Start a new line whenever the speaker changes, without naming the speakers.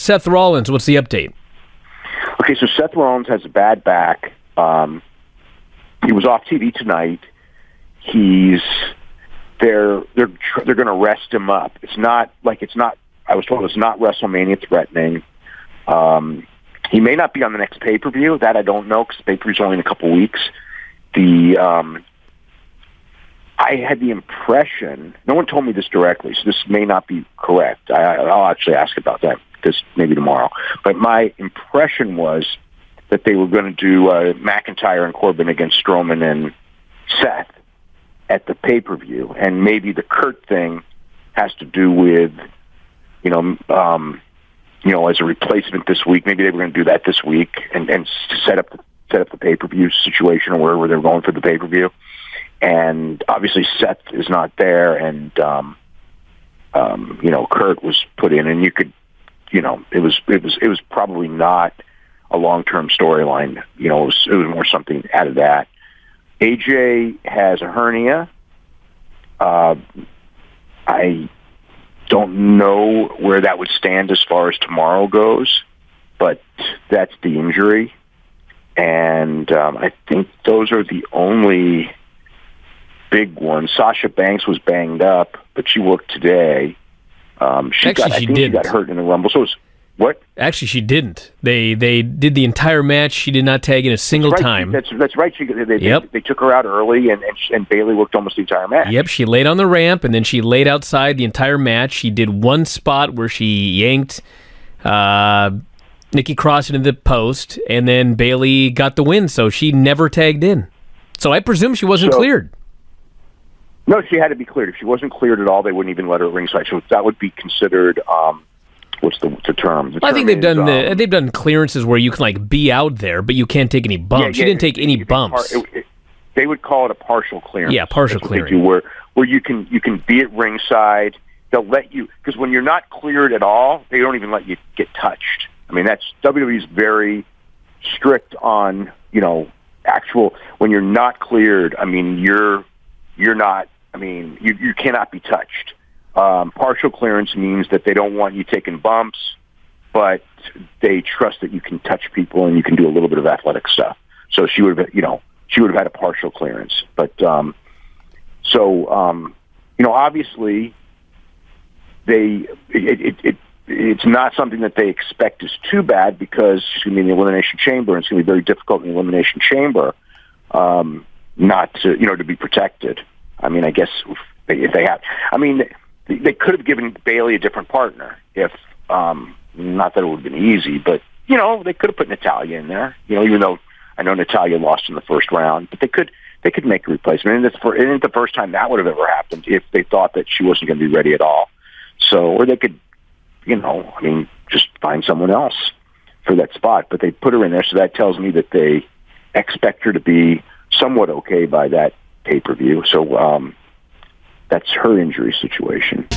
Seth Rollins, what's the update?
Okay, so Seth Rollins has a bad back. He was off TV tonight. They're going to rest him up. It's not. I was told it's not WrestleMania threatening. He may not be on the next pay-per-view. That I don't know because the pay-per-view's only in a couple weeks. I had the impression, no one told me this directly, so this may not be correct. I'll actually ask about that this maybe tomorrow. But my impression was that they were going to do McIntyre and Corbin against Strowman and Seth at the pay-per-view, and maybe the Kurt thing has to do with, as a replacement this week. Maybe they were going to do that this week and set up the pay-per-view situation or wherever they're going for the pay-per-view. And obviously Seth is not there, and Kurt was put in, and you could, it was probably not a long-term storyline. It was more something out of that. AJ has a hernia. I don't know where that would stand as far as tomorrow goes, but that's the injury. And I think those are the only big ones. Sasha Banks was banged up, but she worked today. She got hurt in the Rumble. So what?
Actually, she didn't. They did the entire match. She did not tag in a single time.
That's right. They took her out early, and Bayley worked almost the entire match.
Yep, she laid on the ramp, and then she laid outside the entire match. She did one spot where she yanked Nikki Cross into the post, and then Bayley got the win, so she never tagged in. So I presume she wasn't cleared.
No, she had to be cleared. If she wasn't cleared at all, they wouldn't even let her at ringside. So that would be considered... what's the term?
I think they've done clearances where you can be out there, but you can't take any bumps. She didn't take any bumps.
They would call it a partial clearance.
Yeah, partial clearance.
Where you can be at ringside. They'll let you, because when you're not cleared at all, they don't even let you get touched. I mean, that's WWE's very strict on actual when you're not cleared. I mean, you're not. I mean, you cannot be touched. Partial clearance means that they don't want you taking bumps, but they trust that you can touch people and you can do a little bit of athletic stuff. So she would have, had a partial clearance. But obviously, it's not something that they expect is too bad because she's going to be in the Elimination Chamber, and it's going to be very difficult in the Elimination Chamber not to be protected. I mean, I guess if they have, they could have given Bayley a different partner if, not that it would have been easy, but, they could have put Natalya in there, even though I know Natalya lost in the first round, but they could make a replacement. And it isn't the first time that would have ever happened if they thought that she wasn't going to be ready at all. So, or they could, just find someone else for that spot, but they put her in there. So that tells me that they expect her to be somewhat okay by that pay-per-view. So, that's her injury situation.